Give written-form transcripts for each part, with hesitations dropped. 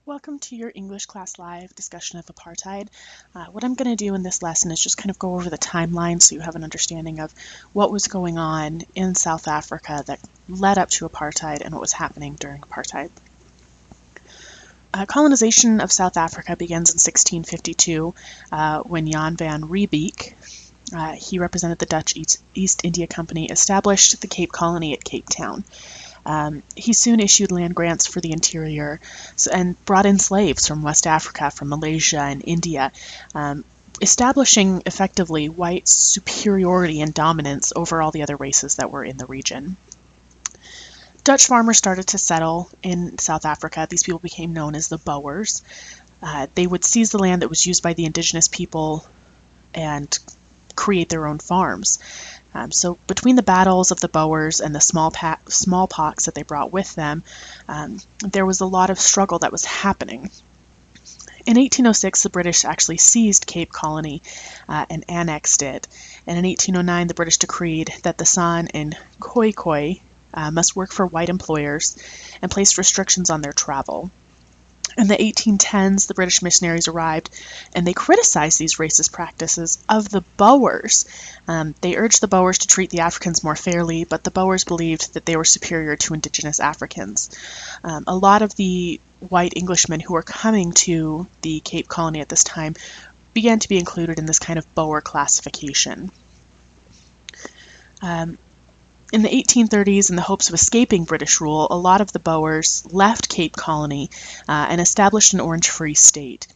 Welcome to your English Class Live discussion of apartheid. What I'm going to do in this lesson is just kind of go over the timeline so you have an understanding of what was going on in South Africa that led up to apartheid and what was happening during apartheid. Colonization of South Africa begins in 1652 when Jan van Riebeeck, he represented the Dutch East India Company, established the Cape Colony at Cape Town. He soon issued land grants for the interior and brought in slaves from West Africa, from Malaysia and India, establishing effectively white superiority and dominance over all the other races that were in the region. Dutch farmers started to settle in South Africa. These people became known as the Boers. They would seize the land that was used by the indigenous people and create their own farms. So between the battles of the Boers and the smallpox that they brought with them, there was a lot of struggle that was happening. In 1806, the British actually seized Cape Colony and annexed it. And in 1809, the British decreed that the San and Khoi must work for white employers and placed restrictions on their travel. In the 1810s, the British missionaries arrived, and they criticized these racist practices of the Boers. They urged the Boers to treat the Africans more fairly, but the Boers believed that they were superior to indigenous Africans. A lot of the white Englishmen who were coming to the Cape Colony at this time began to be included in this kind of Boer classification. In the 1830s, in the hopes of escaping British rule, a lot of the Boers left Cape Colony and established an Orange Free State.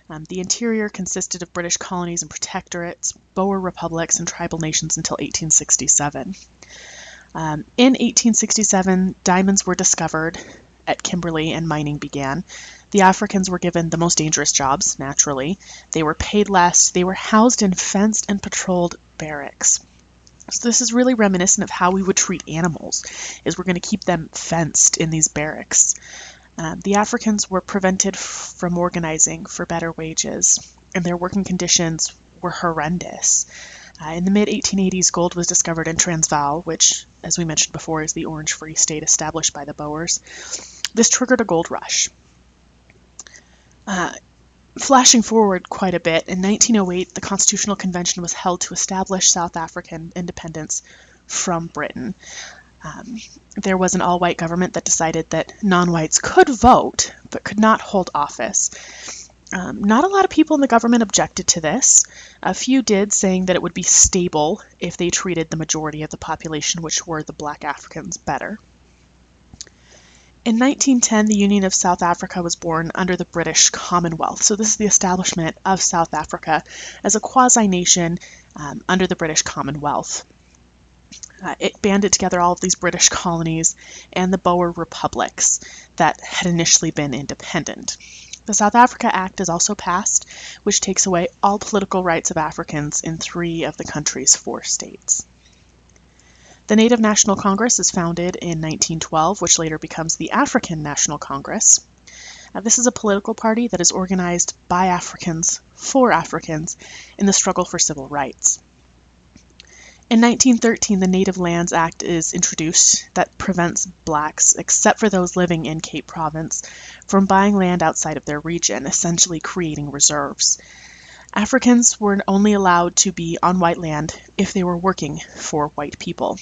The interior consisted of British colonies and protectorates, Boer republics, and tribal nations until 1867. In 1867, diamonds were discovered at Kimberley and mining began. The Africans were given the most dangerous jobs, naturally. They were paid less. They were housed in fenced and patrolled barracks. So this is really reminiscent of how we would treat animals, is we're going to keep them fenced in these barracks. The Africans were prevented from organizing for better wages, and their working conditions were horrendous. In the mid-1880s, gold was discovered in Transvaal, which, as we mentioned before, is the Orange Free State established by the Boers. This triggered a gold rush. Flashing forward quite a bit, in 1908, the Constitutional Convention was held to establish South African independence from Britain. There was an all-white government that decided that non-whites could vote, but could not hold office. Not a lot of people in the government objected to this. A few did, saying that it would be stable if they treated the majority of the population, which were the black Africans, better. In 1910, the Union of South Africa was born under the British Commonwealth. So this is the establishment of South Africa as a quasi-nation under the British Commonwealth. It banded together all of these British colonies and the Boer republics that had initially been independent. The South Africa Act is also passed, which takes away all political rights of Africans in 3 of the country's 4 states. The Native National Congress is founded in 1912, which later becomes the African National Congress. This is a political party that is organized by Africans for Africans in the struggle for civil rights. In 1913, the Native Lands Act is introduced that prevents blacks, except for those living in Cape Province, from buying land outside of their region, essentially creating reserves. Africans were only allowed to be on white land if they were working for white people.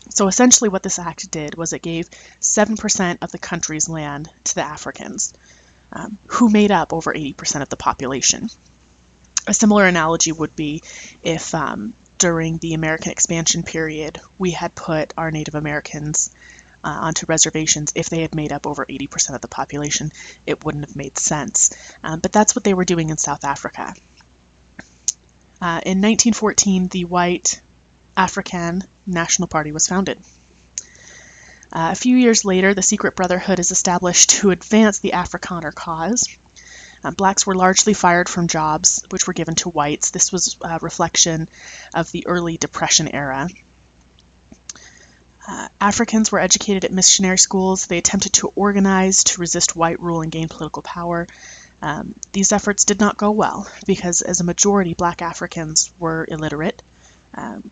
So essentially what this act did was it gave 7% of the country's land to the Africans, who made up over 80% of the population. A similar analogy would be if during the American expansion period we had put our Native Americans onto reservations. If they had made up over 80% of the population, it wouldn't have made sense. But that's what they were doing in South Africa. In 1914, the white African National Party was founded. A few years later, the Secret Brotherhood is established to advance the Afrikaner cause. Blacks were largely fired from jobs which were given to whites. This was a reflection of the early Depression era. Africans were educated at missionary schools. They attempted to organize to resist white rule and gain political power. These efforts did not go well because, as a majority, black Africans were illiterate.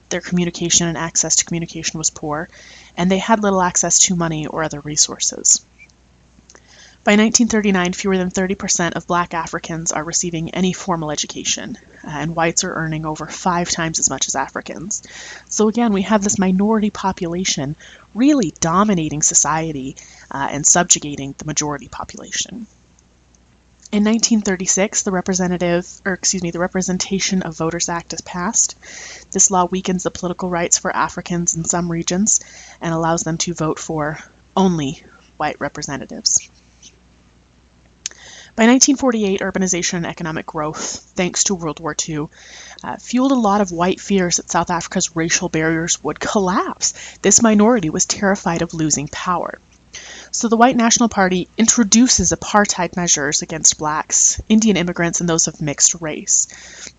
Their communication and access to communication was poor, and they had little access to money or other resources. By 1939, fewer than 30% of Black Africans are receiving any formal education, and whites are earning over 5 times as much as Africans. So again, we have this minority population really dominating society and subjugating the majority population. In 1936, the Representation of Voters Act is passed. This law weakens the political rights for Africans in some regions and allows them to vote for only white representatives. By 1948, urbanization and economic growth, thanks to World War II, fueled a lot of white fears that South Africa's racial barriers would collapse. This minority was terrified of losing power. So the White National Party introduces apartheid measures against blacks, Indian immigrants, and those of mixed race.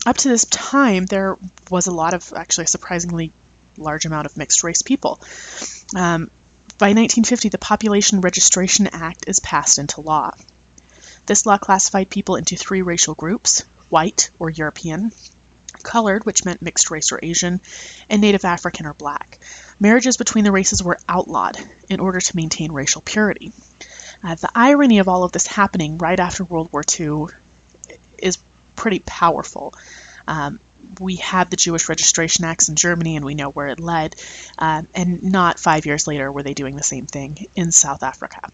Up to this time, there was a lot of, actually a surprisingly large amount of mixed race people. By 1950, the Population Registration Act is passed into law. This law classified people into 3 racial groups: white or European, colored, which meant mixed race or Asian, and Native African or black. Marriages between the races were outlawed in order to maintain racial purity. The irony of all of this happening right after World War II is pretty powerful. We had the Jewish Registration Acts in Germany, and we know where it led, and not 5 years later were they doing the same thing in South Africa.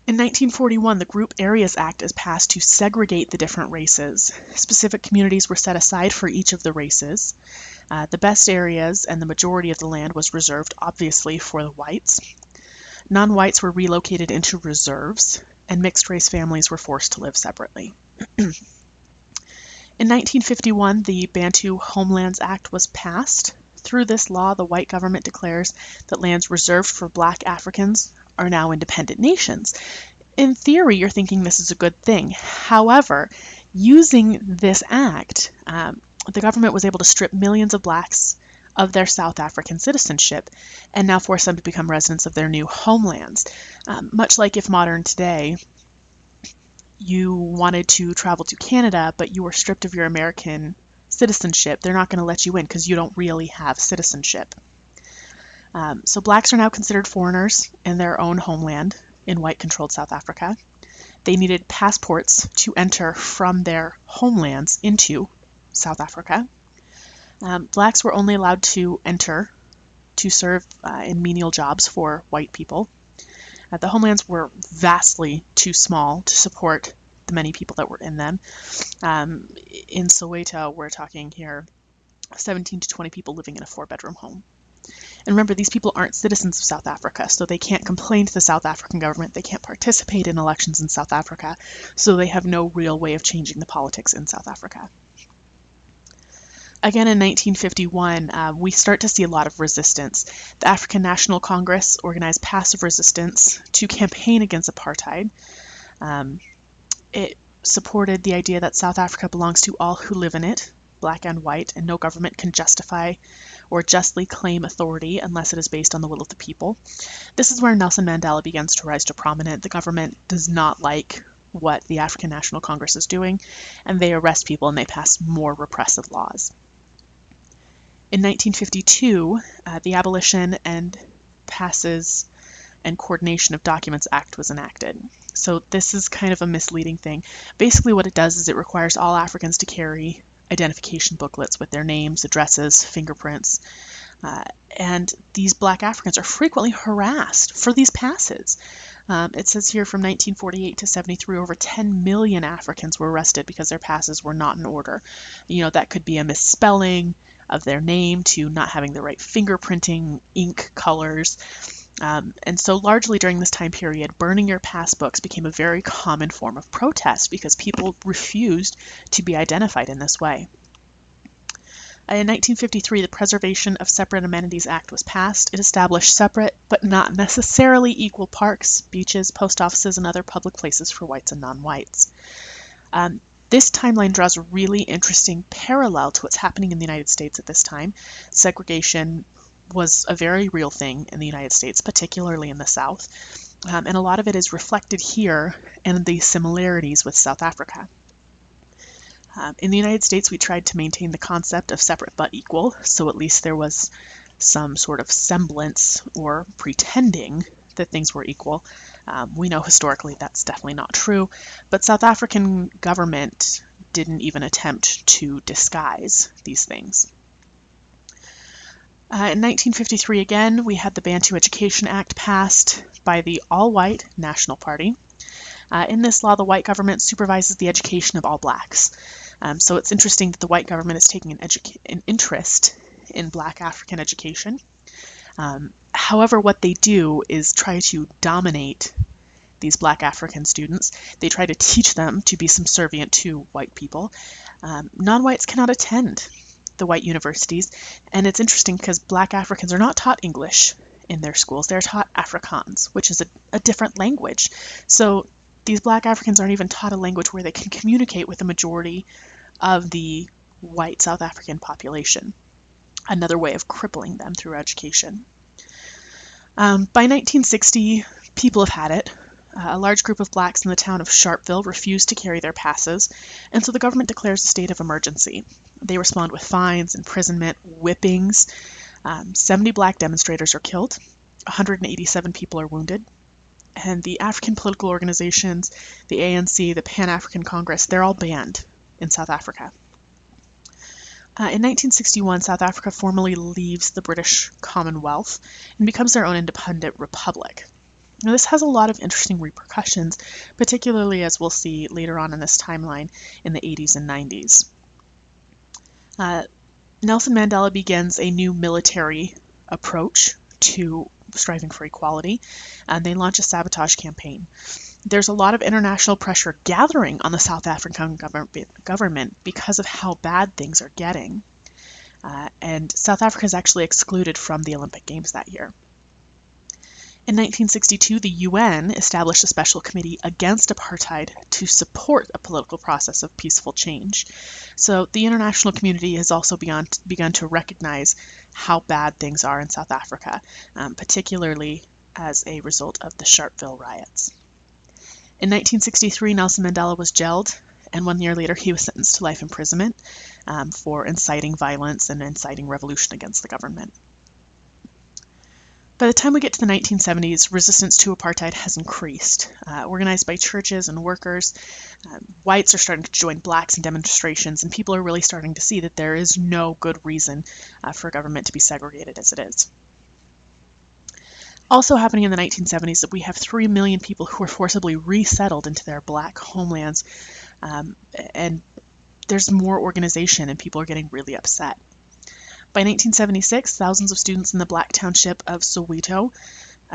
In 1941, the Group Areas Act is passed to segregate the different races. Specific communities were set aside for each of the races. The best areas and the majority of the land was reserved, obviously, for the whites. Non-whites were relocated into reserves, and mixed-race families were forced to live separately. In 1951, the Bantu Homelands Act was passed. Through this law, the white government declares that lands reserved for black Africans are now independent nations. In theory, you're thinking this is a good thing. However, using this act, the government was able to strip millions of blacks of their South African citizenship and now force them to become residents of their new homelands. Much like if modern today, you wanted to travel to Canada, but you were stripped of your American citizenship, they're not going to let you in because you don't really have citizenship. So blacks are now considered foreigners in their own homeland in white-controlled South Africa. They needed passports to enter from their homelands into South Africa. Blacks were only allowed to enter to serve in menial jobs for white people. The homelands were vastly too small to support the many people that were in them. In Soweto, we're talking here 17 to 20 people living in a 4-bedroom home. And remember, these people aren't citizens of South Africa, so they can't complain to the South African government, they can't participate in elections in South Africa, so they have no real way of changing the politics in South Africa. Again, in 1951, we start to see a lot of resistance. The African National Congress organized passive resistance to campaign against apartheid. It supported the idea that South Africa belongs to all who live in it, black and white, and no government can justify or justly claim authority unless it is based on the will of the people. This is where Nelson Mandela begins to rise to prominence. The government does not like what the African National Congress is doing, and they arrest people and they pass more repressive laws. In 1952, the Abolition and Passes and Coordination of Documents Act was enacted. So this is kind of a misleading thing. Basically what it does is it requires all Africans to carry identification booklets with their names, addresses, fingerprints, and these black Africans are frequently harassed for these passes. It says here from 1948 to 73, over 10 million Africans were arrested because their passes were not in order. You know, that could be a misspelling of their name to not having the right fingerprinting, ink colors. And so largely during this time period, burning your passbooks became a very common form of protest because people refused to be identified in this way. In 1953, the Preservation of Separate Amenities Act was passed. It established separate but not necessarily equal parks, beaches, post offices, and other public places for whites and non-whites. This timeline draws a really interesting parallel to what's happening in the United States at this time. Segregation was a very real thing in the United States, particularly in the South, and a lot of it is reflected here in the similarities with South Africa. In the United States, we tried to maintain the concept of separate but equal, so at least there was some sort of semblance or pretending that things were equal. We know historically that's definitely not true, but South African government didn't even attempt to disguise these things. In 1953 again, we had the Bantu Education Act passed by the all-white National Party. In this law, the white government supervises the education of all blacks. So it's interesting that the white government is taking an interest in black African education. However, what they do is try to dominate these black African students. They try to teach them to be subservient to white people. Non-whites cannot attend the white universities, and it's interesting because black Africans are not taught English in their schools. They're taught Afrikaans, which is a different language. So these black Africans aren't even taught a language where they can communicate with the majority of the white South African population. Another way of crippling them through education. By 1960, people have had it. A large group of blacks in the town of Sharpeville refuse to carry their passes, and so the government declares a state of emergency. They respond with fines, imprisonment, whippings. 70 black demonstrators are killed, 187 people are wounded, and the African political organizations, the ANC, the Pan-African Congress, they're all banned in South Africa. In 1961, South Africa formally leaves the British Commonwealth and becomes their own independent republic. Now, this has a lot of interesting repercussions, particularly as we'll see later on in this timeline in the 80s and 90s. Nelson Mandela begins a new military approach to striving for equality, and they launch a sabotage campaign. There's a lot of international pressure gathering on the South African government because of how bad things are getting. And South Africa is actually excluded from the Olympic Games that year. In 1962, the UN established a special committee against apartheid to support a political process of peaceful change. So the international community has also begun to recognize how bad things are in South Africa, particularly as a result of the Sharpeville riots. In 1963, Nelson Mandela was jailed, and 1 year later he was sentenced to life imprisonment for inciting violence and inciting revolution against the government. By the time we get to the 1970s, resistance to apartheid has increased. Organized by churches and workers, whites are starting to join blacks in demonstrations, and people are really starting to see that there is no good reason for government to be segregated as it is. Also happening in the 1970s that we have 3 million people who are forcibly resettled into their black homelands, and there's more organization and people are getting really upset. By 1976, thousands of students in the black township of Soweto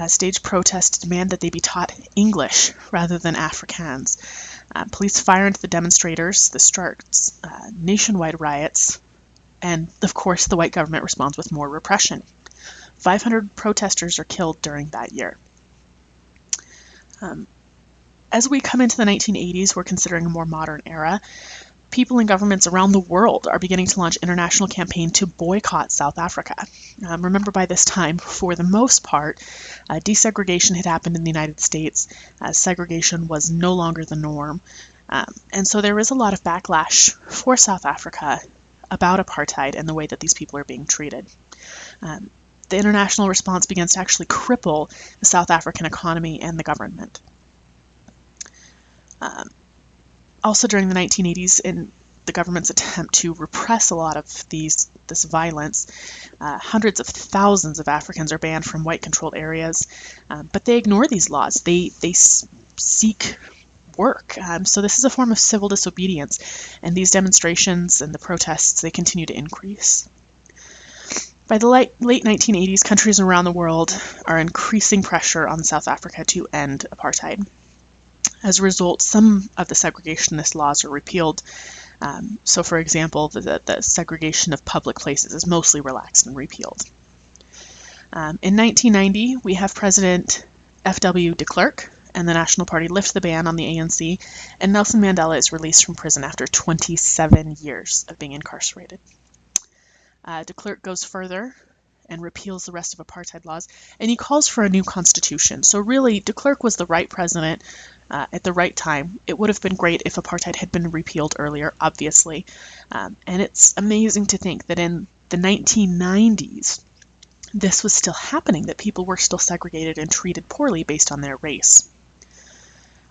staged protests to demand that they be taught English rather than Afrikaans. Police fire into the demonstrators. This starts nationwide riots, and of course the white government responds with more repression. 500 protesters are killed during that year. As we come into the 1980s, we're considering a more modern era. People and governments around the world are beginning to launch international campaigns to boycott South Africa. Remember, by this time, for the most part, desegregation had happened in the United States. Segregation was no longer the norm. And so there is a lot of backlash for South Africa about apartheid and the way that these people are being treated. The international response begins to actually cripple the South African economy and the government. Also during the 1980s, in the government's attempt to repress a lot of this violence, hundreds of thousands of Africans are banned from white-controlled areas, but they ignore these laws. They seek work. So this is a form of civil disobedience, and these demonstrations and the protests, they continue to increase. By the late 1980s, countries around the world are increasing pressure on South Africa to end apartheid. As a result, some of the segregationist laws are repealed. So, for example, the segregation of public places is mostly relaxed and repealed. In 1990, we have President F.W. de Klerk, and the National Party lift the ban on the ANC, and Nelson Mandela is released from prison after 27 years of being incarcerated. De Klerk goes further and repeals the rest of apartheid laws, and he calls for a new constitution. So really, de Klerk was the right president at the right time. It would have been great if apartheid had been repealed earlier, obviously. And it's amazing to think that in the 1990s, this was still happening, that people were still segregated and treated poorly based on their race.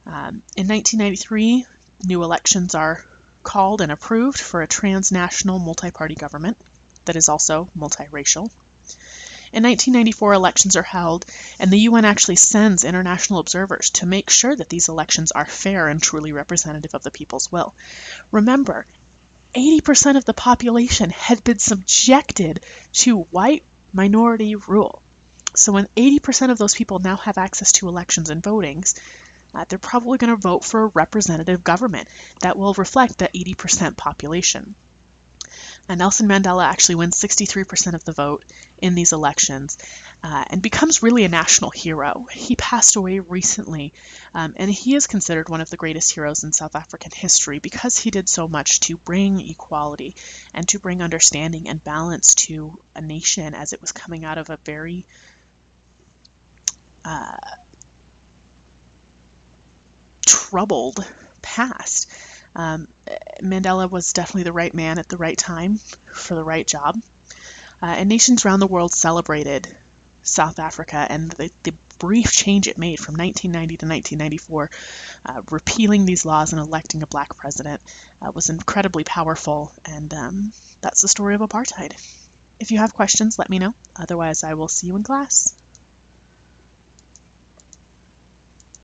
In 1993, new elections are called and approved for a transnational multi-party government that is also multiracial. In 1994, elections are held, and the UN actually sends international observers to make sure that these elections are fair and truly representative of the people's will. Remember, 80% of the population had been subjected to white minority rule. So when 80% of those people now have access to elections and votings, they're probably going to vote for a representative government that will reflect the 80% population. And Nelson Mandela actually wins 63% of the vote in these elections and becomes really a national hero. He passed away recently, and he is considered one of the greatest heroes in South African history because he did so much to bring equality and to bring understanding and balance to a nation as it was coming out of a very troubled past. Mandela was definitely the right man at the right time for the right job. And nations around the world celebrated South Africa and the brief change it made from 1990 to 1994, repealing these laws and electing a black president was incredibly powerful, and that's the story of apartheid. If you have questions, let me know. Otherwise, I will see you in class.